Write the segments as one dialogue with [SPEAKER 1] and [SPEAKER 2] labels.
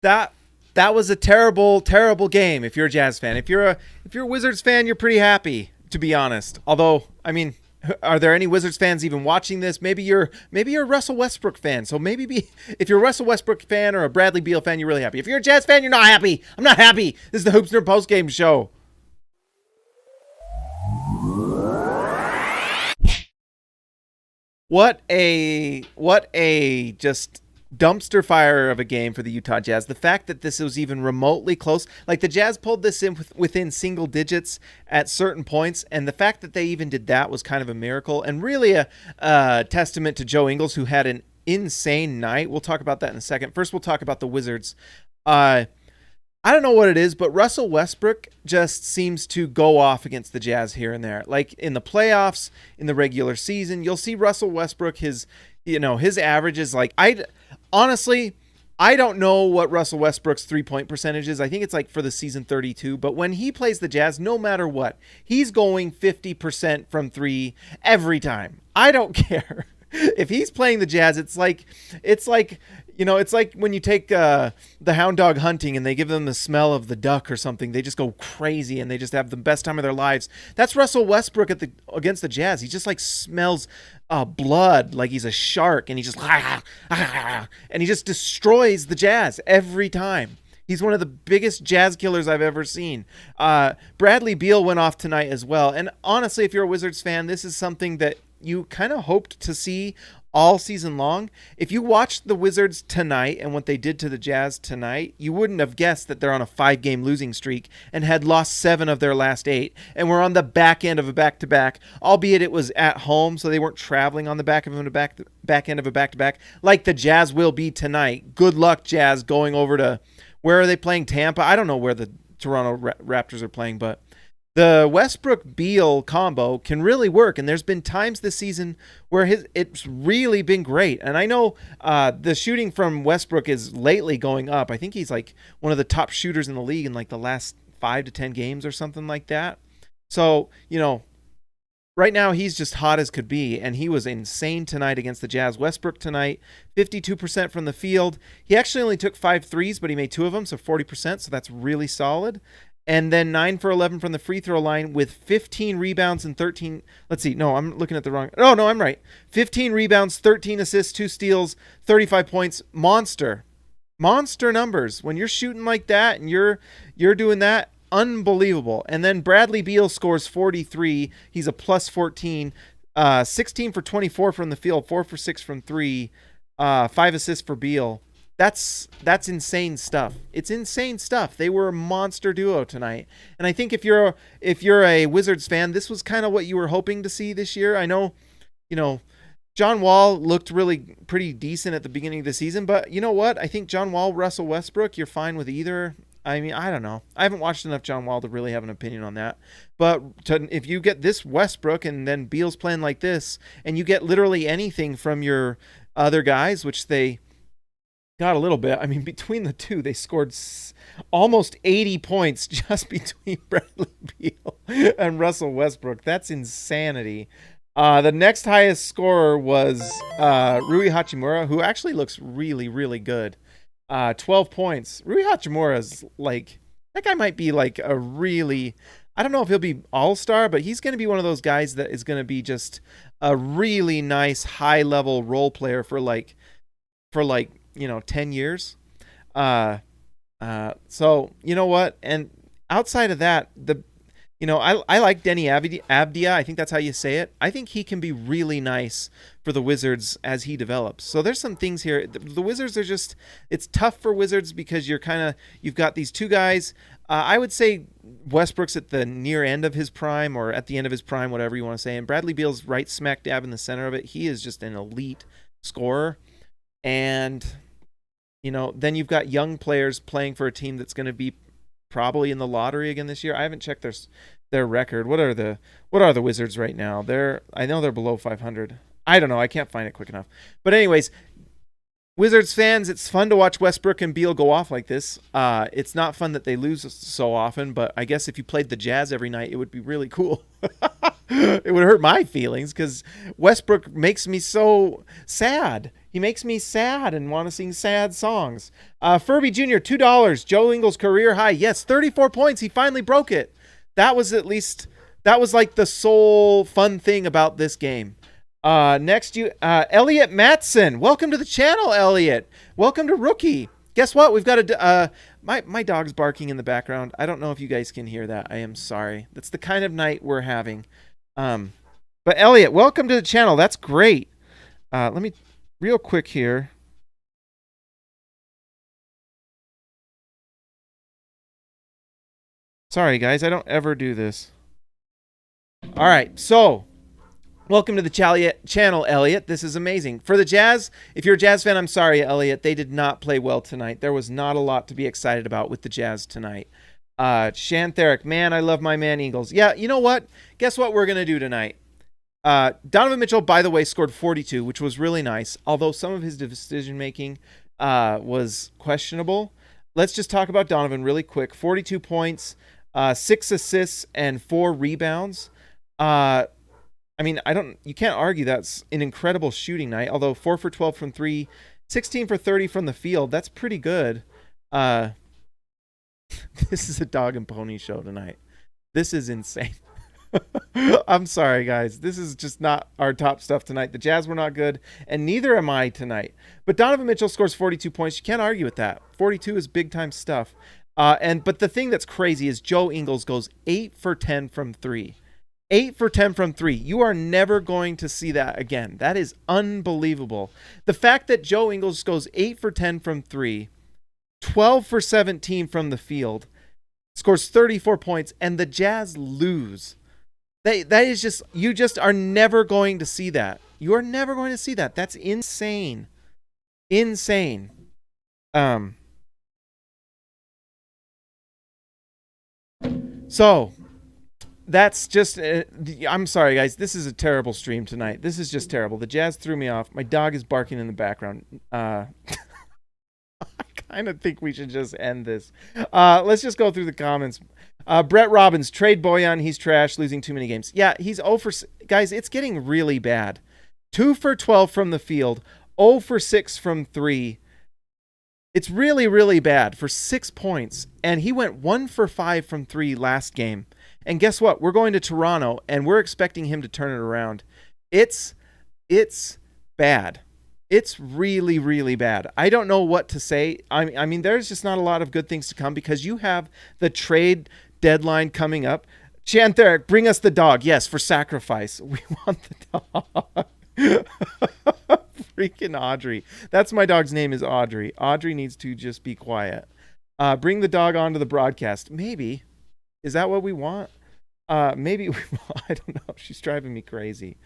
[SPEAKER 1] that that was a terrible, terrible game. If you're a Jazz fan, if you're a Wizards fan, you're pretty happy, to be honest. Although, I mean, are there any Wizards fans even watching this? Maybe you're a Russell Westbrook fan. So if you're a Russell Westbrook fan or a Bradley Beal fan, you're really happy. If you're a Jazz fan, you're not happy. I'm not happy. This is the Hoopsner postgame show. What a just dumpster fire of a game for the Utah Jazz. The fact that this was even remotely close, like the Jazz pulled this in within single digits at certain points, and the fact that they even did that was kind of a miracle and really a testament to Joe Ingles, who had an insane night. We'll talk about that in a second. First, we'll talk about the Wizards. I don't know what it is, but Russell Westbrook just seems to go off against the Jazz here and there. Like in the playoffs, in the regular season, you'll see Russell Westbrook, his average is like, honestly, I don't know what Russell Westbrook's 3-point percentage is. I think it's like for the season 32, but when he plays the Jazz, no matter what, he's going 50% from 3 every time. I don't care. If he's playing the Jazz, it's like when you take the hound dog hunting and they give them the smell of the duck or something, they just go crazy and they just have the best time of their lives. That's Russell Westbrook against the Jazz. He just like smells blood like he's a shark, and he just and he just destroys the Jazz every time. He's one of the biggest Jazz killers I've ever seen. Bradley Beal went off tonight as well. And honestly, if you're a Wizards fan, this is something that you kind of hoped to see all season long. If you watched the Wizards tonight and what they did to the Jazz tonight, you wouldn't have guessed that they're on a 5-game losing streak and had lost 7 of their last 8. And we're on the back end of a back-to-back, albeit it was at home, so they weren't traveling on the back end of a back-to-back like the Jazz will be tonight. Good luck, Jazz, going over to, where are they playing? Tampa? I don't know where the Toronto Raptors are playing, but the Westbrook-Beal combo can really work, and there's been times this season where it's really been great. And I know the shooting from Westbrook is lately going up. I think he's like one of the top shooters in the league in like the last 5 to 10 games or something like that. So, right now he's just hot as could be, and he was insane tonight against the Jazz. Westbrook tonight, 52% from the field. He actually only took 5 threes, but he made 2 of them, so 40%, so that's really solid. And then 9 for 11 from the free throw line with 15 rebounds and 13. Let's see. No, I'm looking at the wrong. Oh, no, I'm right. 15 rebounds, 13 assists, 2 steals, 35 points. Monster numbers. When you're shooting like that and you're doing that, unbelievable. And then Bradley Beal scores 43. He's a plus 14. 16 for 24 from the field, 4 for 6 from 3. 5 assists for Beal. That's insane stuff. It's insane stuff. They were a monster duo tonight. And I think if you're a Wizards fan, this was kind of what you were hoping to see this year. I know, John Wall looked really pretty decent at the beginning of the season, but you know what? I think John Wall, Russell Westbrook, you're fine with either. I mean, I don't know. I haven't watched enough John Wall to really have an opinion on that. But if you get this Westbrook and then Beal's playing like this, and you get literally anything from your other guys, which they got a little bit. I mean, between the two, they scored almost 80 points just between Bradley Beal and Russell Westbrook. That's insanity. The next highest scorer was Rui Hachimura, who actually looks really, really good. 12 points. Rui Hachimura is like, that guy might be like a really, I don't know if he'll be all-star, but he's going to be one of those guys that is going to be just a really nice high-level role player for 10 years. So you know what? And outside of that, I like Denny Abdia. I think that's how you say it. I think he can be really nice for the Wizards as he develops. So there's some things here. The Wizards are just, it's tough for Wizards because you've got these two guys. I would say Westbrook's at the near end of his prime, or at the end of his prime, whatever you want to say. And Bradley Beal's right smack dab in the center of it. He is just an elite scorer. And, then you've got young players playing for a team that's going to be probably in the lottery again this year. I haven't checked their record. What are the Wizards right now? I know they're below 500. I don't know. I can't find it quick enough. But anyways, Wizards fans, it's fun to watch Westbrook and Beal go off like this. It's not fun that they lose so often, but I guess if you played the Jazz every night, it would be really cool. It would hurt my feelings because Westbrook makes me so sad. He makes me sad and want to sing sad songs. Furby Jr., $2. Joe Ingles career high. Yes, 34 points. He finally broke it. That was like the sole fun thing about this game. Next, Elliot Matson. Welcome to the channel, Elliot. Welcome to Rookie. Guess what? We've got my dog's barking in the background. I don't know if you guys can hear that. I am sorry. That's the kind of night we're having. But Elliot, welcome to the channel. That's great. Let me real quick here. Sorry, guys. I don't ever do this. All right. So, welcome to the channel, Elliot. This is amazing. For the Jazz, if you're a Jazz fan, I'm sorry, Elliot. They did not play well tonight. There was not a lot to be excited about with the Jazz tonight. Shantheric, man, I love my man Ingles. Yeah, you know what? Guess what we're going to do tonight? Donovan Mitchell, by the way, scored 42, which was really nice, although some of his decision-making was questionable. Let's just talk about Donovan really quick. 42 points, 6 assists, and 4 rebounds. I mean, you can't argue that's an incredible shooting night, although 4 for 12 from 3, 16 for 30 from the field. That's pretty good. This is a dog and pony show tonight. This is insane. I'm sorry, guys. This is just not our top stuff tonight. The Jazz were not good, and neither am I tonight. But Donovan Mitchell scores 42 points. You can't argue with that. 42 is big-time stuff. But the thing that's crazy is Joe Ingles goes 8 for 10 from 3. 8 for 10 from 3. You are never going to see that again. That is unbelievable. The fact that Joe Ingles goes 8 for 10 from 3, 12 for 17 from the field, scores 34 points, and the Jazz lose. That is just, you just are never going to see that. You are never going to see that. That's insane. Insane. So that's just, I'm sorry, guys. This is a terrible stream tonight. This is just terrible. The Jazz threw me off. My dog is barking in the background. I kind of think we should just end this. Let's just go through the comments. Brett Robbins, trade Bojan. He's trash, losing too many games. Yeah, he's 0 for... Guys, it's getting really bad. 2 for 12 from the field. 0 for 6 from 3. It's really, really bad for 6 points. And he went 1 for 5 from 3 last game. And guess what? We're going to Toronto, and we're expecting him to turn it around. It's bad. It's really, really bad. I don't know what to say. I mean, there's just not a lot of good things to come because you have the trade deadline coming up. Chantheric, bring us the dog. Yes, for sacrifice. We want the dog. Freaking Audrey. That's my dog's name is Audrey. Audrey needs to just be quiet. Bring the dog onto the broadcast. Maybe. Is that what we want? Maybe. I don't know. She's driving me crazy.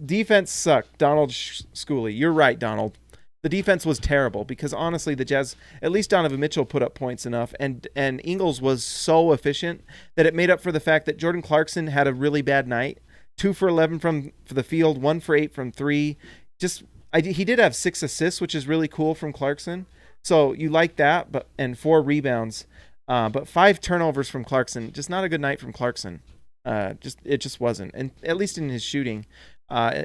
[SPEAKER 1] Defense sucked. Donald Schooley. You're right, Donald. The defense was terrible because honestly, the Jazz, at least Donovan Mitchell put up points enough, and Ingles was so efficient that it made up for the fact that Jordan Clarkson had a really bad night. 2 for 11 for the field, 1 for 8 from 3. He did have 6 assists, which is really cool from Clarkson. So you like that, and 4 rebounds. But 5 turnovers from Clarkson. Just not a good night from Clarkson. It just wasn't. And at least in his shooting,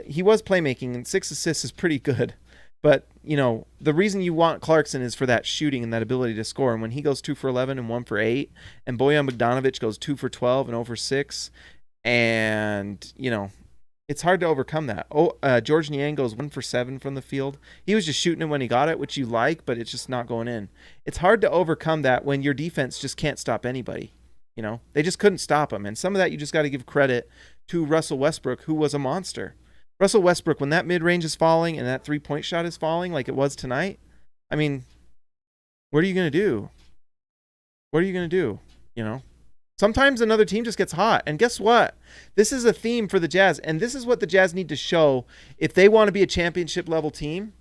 [SPEAKER 1] he was playmaking, and 6 assists is pretty good. But, you know, the reason you want Clarkson is for that shooting and that ability to score. And when he goes 2 for 11 and 1 for 8, and Bojan Bogdanovic goes 2 for 12 and 0 for 6, and, you know, it's hard to overcome that. George Niang goes 1 for 7 from the field. He was just shooting it when he got it, which you like, but it's just not going in. It's hard to overcome that when your defense just can't stop anybody. You know, they just couldn't stop him. And some of that you just got to give credit to Russell Westbrook, who was a monster. Russell Westbrook, when that mid-range is falling and that three-point shot is falling like it was tonight, I mean, what are you going to do? What are you going to do? You know? Sometimes another team just gets hot. And guess what? This is a theme for the Jazz. And this is what the Jazz need to show if they want to be a championship-level team,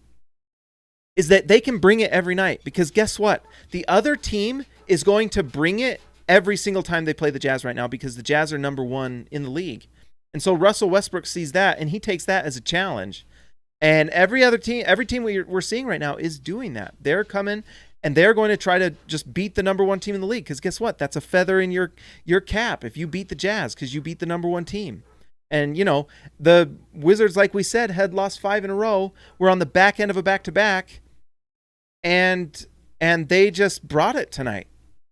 [SPEAKER 1] is that they can bring it every night. Because guess what? The other team is going to bring it every single time they play the Jazz right now because the Jazz are number 1 in the league. And so Russell Westbrook sees that, and he takes that as a challenge. And every team we're seeing right now is doing that. They're coming, and they're going to try to just beat the number 1 team in the league. Because guess what? That's a feather in your cap if you beat the Jazz because you beat the number 1 team. And, the Wizards, like we said, had lost 5 in a row. We're on the back end of a back-to-back. And they just brought it tonight.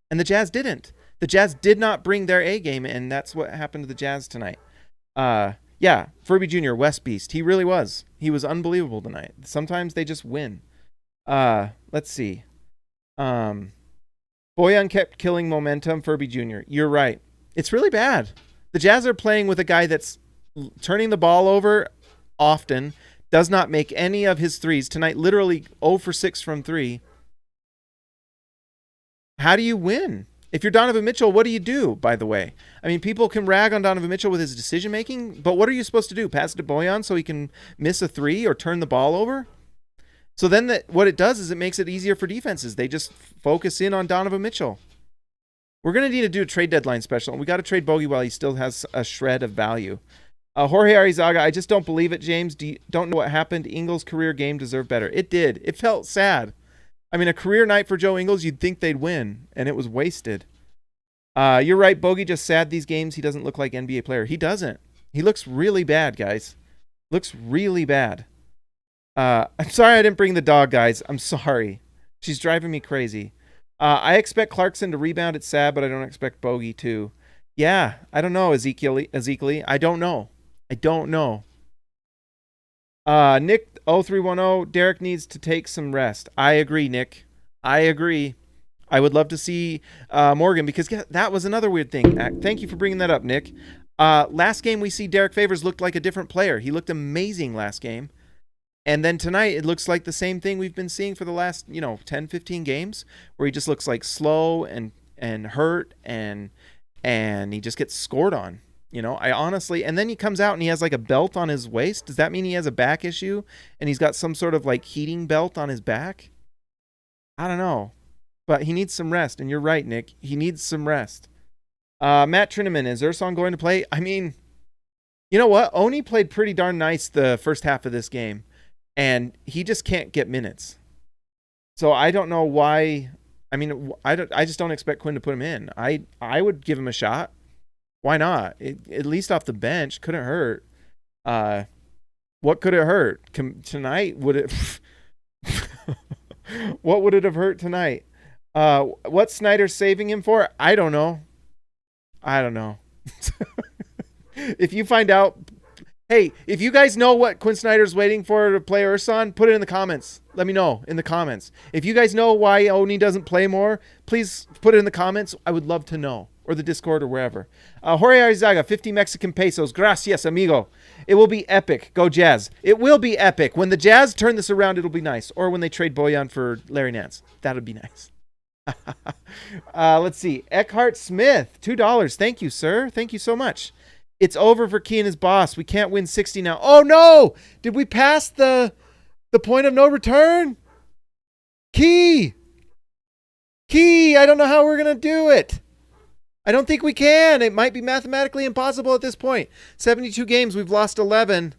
[SPEAKER 1] And the Jazz didn't. The Jazz did not bring their A game, and that's what happened to the Jazz tonight. Yeah, Furby Jr., West Beast. He really was. He was unbelievable tonight. Sometimes they just win. Let's see. Boyan kept killing momentum. Furby Jr., you're right. It's really bad. The Jazz are playing with a guy that's turning the ball over often, does not make any of his threes. Tonight, literally 0 for 6 from 3. How do you win? If you're Donovan Mitchell, what do you do, by the way? I mean, people can rag on Donovan Mitchell with his decision-making, but what are you supposed to do? Pass it to Boyan so he can miss a 3 or turn the ball over? So then what it does is it makes it easier for defenses. They just focus in on Donovan Mitchell. We're going to need to do a trade deadline special. We got to trade Bogey while he still has a shred of value. Jorge Arizaga, I just don't believe it, James. Don't know what happened. Ingles' career game deserved better. It did. It felt sad. I mean, a career night for Joe Ingles, you'd think they'd win, and it was wasted. You're right, Bogey just sad these games. He doesn't look like NBA player. He doesn't. He looks really bad, guys. Looks really bad. I'm sorry I didn't bring the dog, guys. I'm sorry. She's driving me crazy. I expect Clarkson to rebound. It's sad, but I don't expect Bogey to. Yeah, I don't know, Ezekiel. I don't know. Nick 0310, Derek needs to take some rest. I agree, Nick. I agree. I would love to see Morgan, because that was another weird thing. Thank you for bringing that up, Nick. Last game we see Derek Favors looked like a different player. He looked amazing last game. And then tonight it looks like the same thing we've been seeing for the last, 10, 15 games, where he just looks like slow and hurt and he just gets scored on. I honestly, and then he comes out and he has like a belt on his waist. Does that mean he has a back issue and he's got some sort of like heating belt on his back? I don't know, but he needs some rest. And you're right, Nick. He needs some rest. Matt Trineman, is Ersan going to play? I mean, you know what? Oni played pretty darn nice the first half of this game, and he just can't get minutes. So I don't know why. I mean, I just don't expect Quinn to put him in. I would give him a shot. Why not? At least off the bench. Couldn't hurt. What could it hurt? Tonight, would it... What would it have hurt tonight? What Snyder's saving him for? I don't know. If you find out... Hey, if you guys know what Quinn Snyder's waiting for to play Ersan, put it in the comments. Let me know in the comments. If you guys know why Oni doesn't play more, please put it in the comments. I would love to know. Or the Discord or wherever. Jorge Arizaga, 50 Mexican pesos. Gracias, amigo. It will be epic. Go Jazz. It will be epic. When the Jazz turn this around, it'll be nice. Or when they trade Boyan for Larry Nance. That would be nice. Let's see. Eckhart Smith, $2. Thank you, sir. Thank you so much. It's over for Key and his boss. We can't win 60 now. Oh, no. Did we pass the point of no return? Key, I don't know how we're going to do it. I don't think we can. It might be mathematically impossible at this point. 72 games. We've lost 11.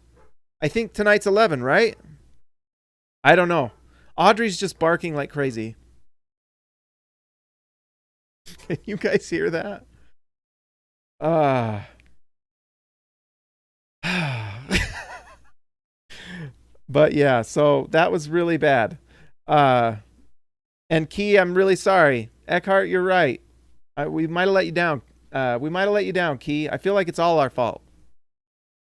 [SPEAKER 1] I think tonight's 11, right? I don't know. Audrey's just barking like crazy. Can you guys hear that? But yeah, so that was really bad. And Key, I'm really sorry. Eckhart, you're right. We might have let you down. Key. I feel like it's all our fault.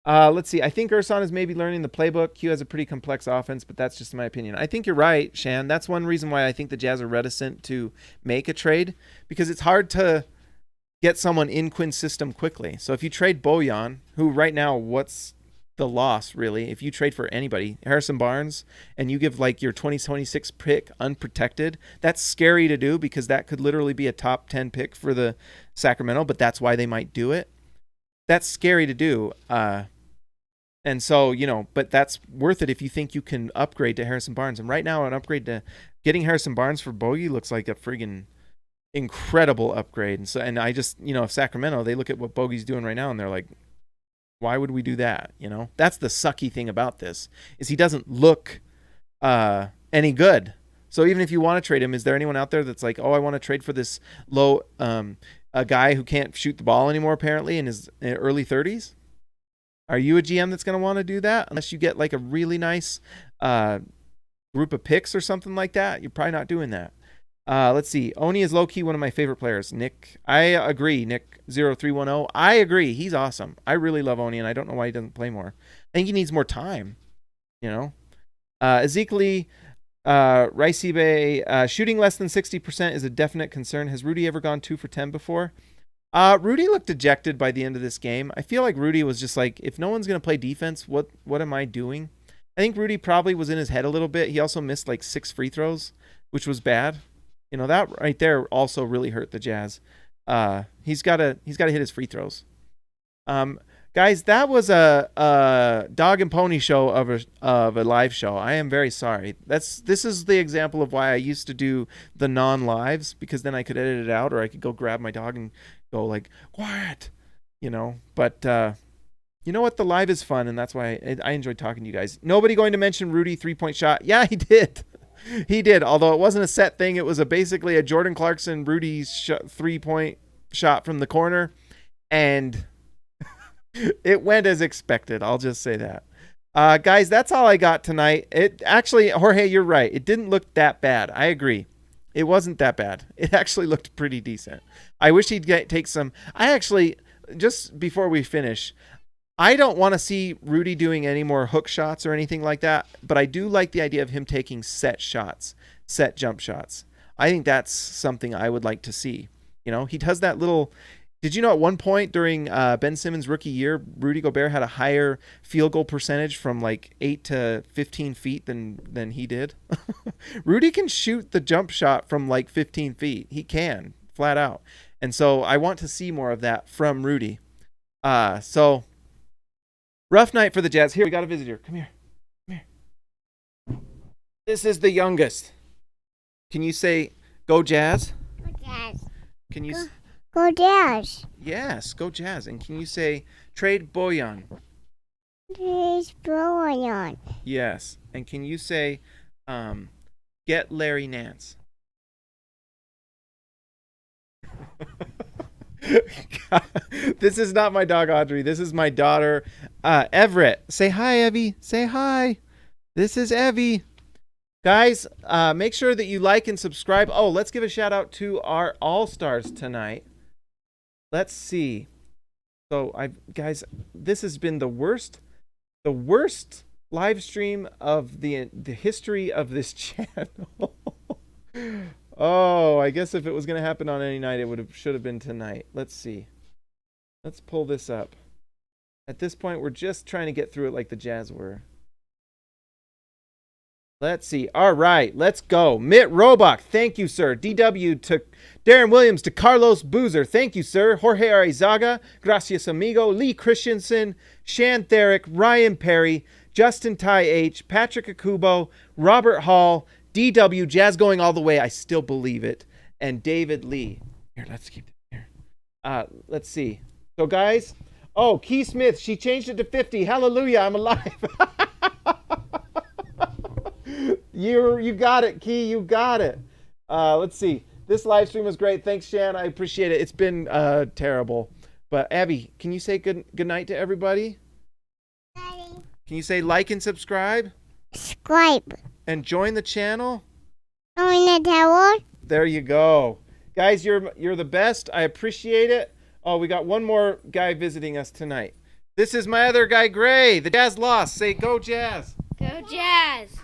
[SPEAKER 1] Let's see. I think Ersan is maybe learning the playbook. Q has a pretty complex offense, but that's just my opinion. I think you're right, Shan. That's one reason why I think the Jazz are reticent to make a trade, because it's hard to get someone in Quinn's system quickly. So if you trade Bojan, who right now, what's the loss, really? If you trade for anybody, Harrison Barnes, and you give like your 2026 pick unprotected, that's scary to do, because that could literally be a top 10 pick for the Sacramento, but that's why they might do it. That's scary to do. And so, but that's worth it if you think you can upgrade to Harrison Barnes. And right now, an upgrade to getting Harrison Barnes for Bogey looks like a friggin' incredible upgrade. And I just, if Sacramento, they look at what Bogey's doing right now and they're like, why would we do that? That's the sucky thing about this, is he doesn't look any good. So even if you want to trade him, is there anyone out there that's like, oh, I want to trade for this low, a guy who can't shoot the ball anymore, apparently in his early 30s? Are you a GM that's going to want to do that? Unless you get like a really nice group of picks or something like that, you're probably not doing that. Let's see. Oni is low-key one of my favorite players. Nick, I agree. Nick0310, I agree. He's awesome. I really love Oni, and I don't know why he doesn't play more. I think he needs more time, you know? Ezekiel Raisibe, shooting less than 60% is a definite concern. Has Rudy ever gone 2 for 10 before? Rudy looked dejected by the end of this game. I feel like Rudy was just like, if no one's going to play defense, what am I doing? I think Rudy probably was in his head a little bit. He also missed like 6 free throws, which was bad. You know, that right there also really hurt the Jazz. He's got to hit his free throws. Guys, that was a dog and pony show of a live show. I am very sorry. This is the example of why I used to do the non-lives, because then I could edit it out, or I could go grab my dog and go like, quiet, you know. But you know what? The live is fun, and that's why I enjoyed talking to you guys. Nobody going to mention Rudy 3-point shot? Yeah, he did. He did. Although it wasn't a set thing, it was basically a Jordan Clarkson Rudy 3-point shot from the corner, and it went as expected. I'll just say that. Guys, that's all I got tonight. It actually, Jorge, you're right. It didn't look that bad. I agree. It wasn't that bad. It actually looked pretty decent. I wish he'd take some. I actually, just before we finish, I don't want to see Rudy doing any more hook shots or anything like that, but I do like the idea of him taking set shots, set jump shots. I think that's something I would like to see. You know, he does that little. Did you know at one point during Ben Simmons' rookie year, Rudy Gobert had a higher field goal percentage from like 8 to 15 feet than he did? Rudy can shoot the jump shot from like 15 feet. He can, flat out. And so I want to see more of that from Rudy. So rough night for the Jazz. Here, we got a visitor. Come here. Come here. This is the youngest. Can you say, go Jazz?
[SPEAKER 2] Go Jazz.
[SPEAKER 1] Can you...
[SPEAKER 2] Go Jazz.
[SPEAKER 1] Yes, go Jazz. And can you say, trade Bojan?
[SPEAKER 2] Trade Bojan.
[SPEAKER 1] Yes. And can you say, get Larry Nance? This is not my dog, Audrey. This is my daughter, Everett. Say hi, Evie. Say hi. This is Evie. Guys, make sure that you like and subscribe. Oh, let's give a shout out to our All-Stars tonight. Let's see. So, guys, this has been the worst live stream of the history of this channel. Oh, I guess if it was going to happen on any night, it should have been tonight. Let's see. Let's pull this up. At this point, we're just trying to get through it like the Jazz were. Let's see. All right, let's go. Mitt Robach, thank you, sir. DW to Darren Williams to Carlos Boozer, thank you, sir. Jorge Arizaga, gracias, amigo. Lee Christensen, Shan Therick, Ryan Perry, Justin Ty H, Patrick Akubo, Robert Hall, DW, Jazz going all the way, I still believe it, and David Lee. Here, let's keep it here. Let's see. So, guys, oh, Key Smith, she changed it to 50. Hallelujah, I'm alive. You got it, Key. You got it. Let's see. This live stream was great. Thanks, Shan. I appreciate it. It's been terrible. But, Abby, can you say good night to everybody?
[SPEAKER 2] Daddy.
[SPEAKER 1] Can you say like and subscribe?
[SPEAKER 2] Subscribe.
[SPEAKER 1] And join the channel?
[SPEAKER 2] Join the tower.
[SPEAKER 1] There you go. Guys, you're the best. I appreciate it. Oh, we got one more guy visiting us tonight. This is my other guy, Gray. The Jazz lost. Say, go Jazz.
[SPEAKER 3] Go Jazz.